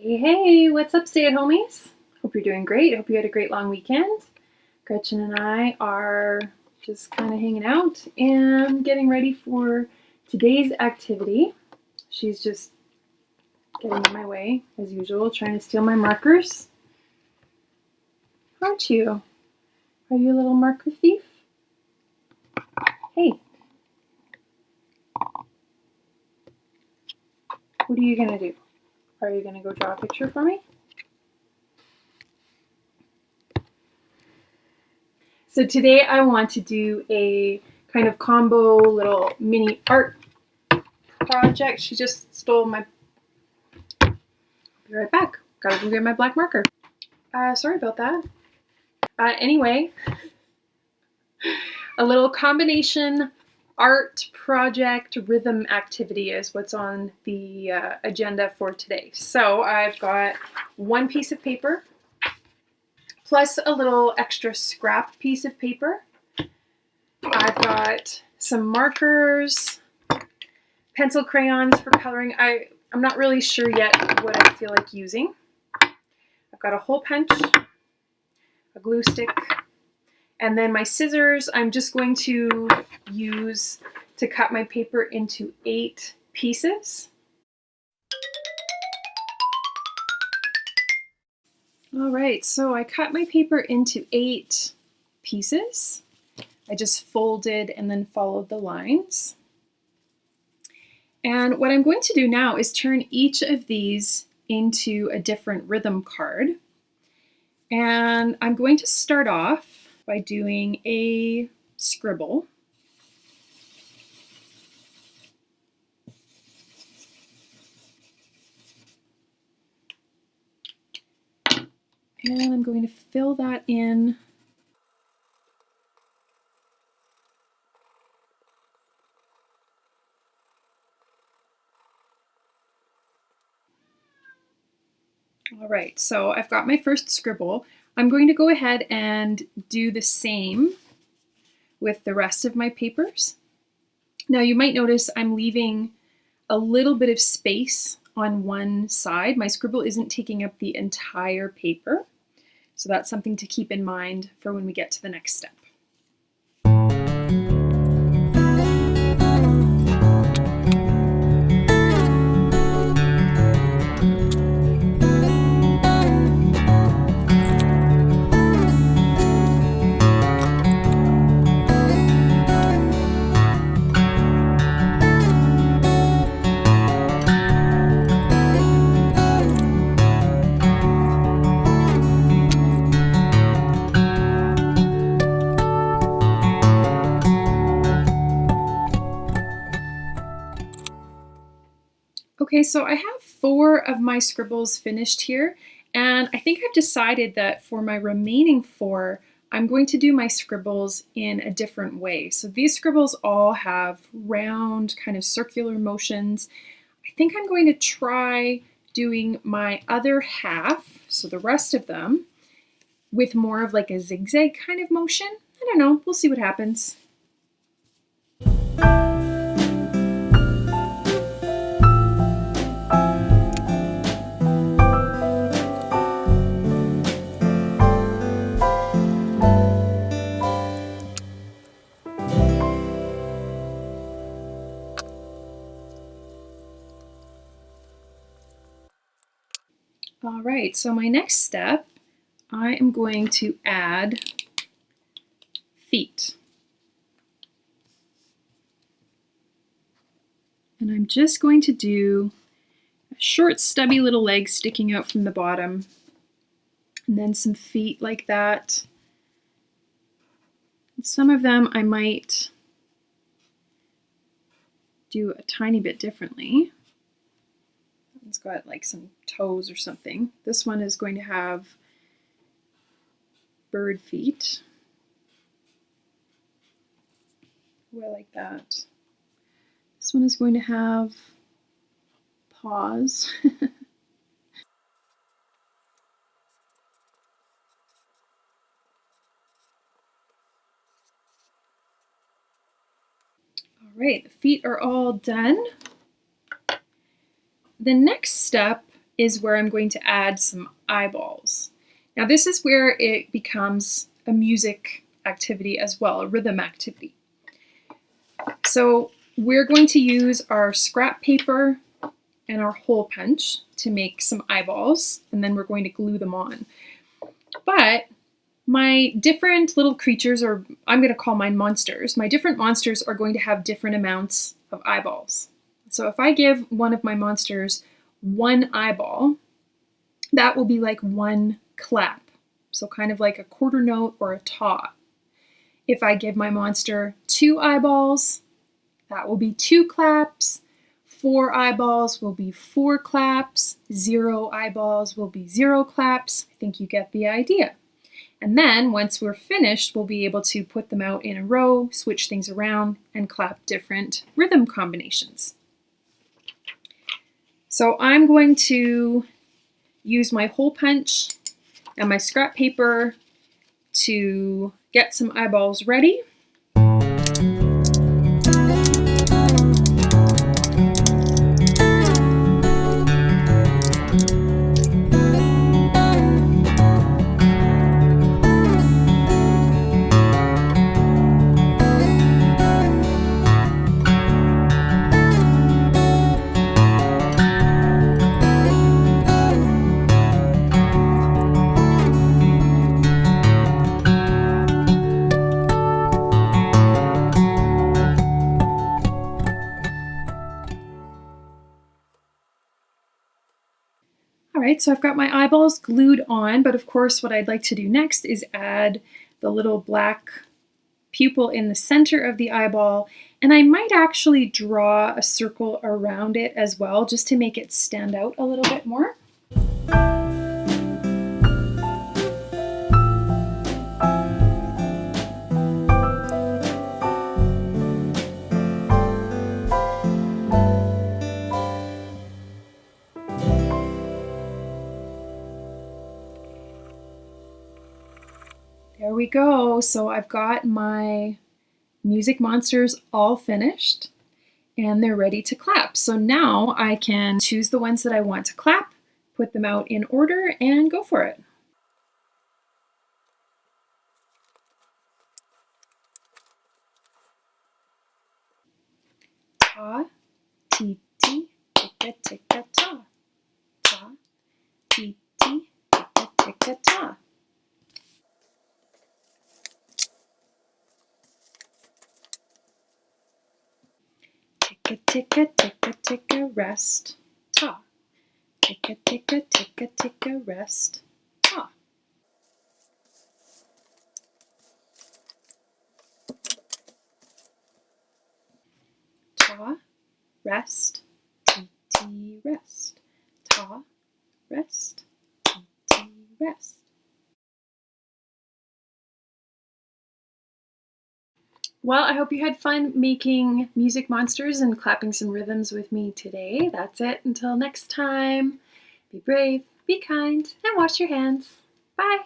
Hey, hey, what's up, stay-at-homies? Hope you're doing great. Hope you had a great long weekend. Gretchen and I are just kind of hanging out and getting ready for today's activity. She's just getting in my way, as usual, trying to steal my markers. Aren't you? Are you a little marker thief? Hey. What are you going to do? Are you going to go draw a picture for me? So today I want to do a kind of combo little mini art project. She just stole my... I'll be right back. Gotta go get my black marker. Sorry about that. Anyway, a little combination art project rhythm activity is what's on the agenda for today. So I've got one piece of paper plus a little extra scrap piece of paper. I've got some markers, pencil crayons for coloring. I'm not really sure yet what I feel like using. I've got a hole punch, a glue stick, and then my scissors I'm just going to use to cut my paper into 8 pieces. All right, so I cut my paper into 8 pieces. I just folded and then followed the lines. And what I'm going to do now is turn each of these into a different rhythm card. And I'm going to start off by doing a scribble. And I'm going to fill that in . All right, so I've got my first scribble. I'm going to go ahead and do the same with the rest of my papers. Now you might notice I'm leaving a little bit of space on one side. My scribble isn't taking up the entire paper, so that's something to keep in mind for when we get to the next step. Okay, so I have 4 of my scribbles finished here, and I think I've decided that for my remaining 4, I'm going to do my scribbles in a different way. So these scribbles all have round, kind of circular motions. I think I'm going to try doing my other half, so the rest of them, with more of like a zigzag kind of motion. I don't know, we'll see what happens. All right, so my next step, I am going to add feet. And I'm just going to do a short, stubby little leg sticking out from the bottom, and then some feet like that. Some of them I might do a tiny bit differently. It's got like some toes or something. This one is going to have bird feet. Oh, I like that. This one is going to have paws. All right, the feet are all done. The next step is where I'm going to add some eyeballs. Now this is where it becomes a music activity as well, a rhythm activity. So we're going to use our scrap paper and our hole punch to make some eyeballs, and then we're going to glue them on. But my different little creatures, or I'm going to call mine monsters, my different monsters are going to have different amounts of eyeballs. So if I give one of my monsters one eyeball, that will be like one clap. So kind of like a quarter note or a taw. If I give my monster 2 eyeballs, that will be 2 claps. 4 eyeballs will be 4 claps. 0 eyeballs will be 0 claps. I think you get the idea. And then once we're finished, we'll be able to put them out in a row, switch things around, and clap different rhythm combinations. So I'm going to use my hole punch and my scrap paper to get some eyeballs ready. All right, so I've got my eyeballs glued on, but of course what I'd like to do next is add the little black pupil in the center of the eyeball, and I might actually draw a circle around it as well, just to make it stand out a little bit more. There we go. So I've got my music monsters all finished and they're ready to clap. So now I can choose the ones that I want to clap, put them out in order, and go for it. Ta, ti, ti, ticka, ticka, ta. Ta, ti, ti, ticka, ticka, ta. Ticka, ticka, ticka, ticka, rest, ta. Ticka, ticka, ticka, ticka, rest, ta. Ta, rest, ti, ti, rest. Ta, rest, ti, ti, rest. Well, I hope you had fun making music monsters and clapping some rhythms with me today. That's it. Until next time, be brave, be kind, and wash your hands. Bye.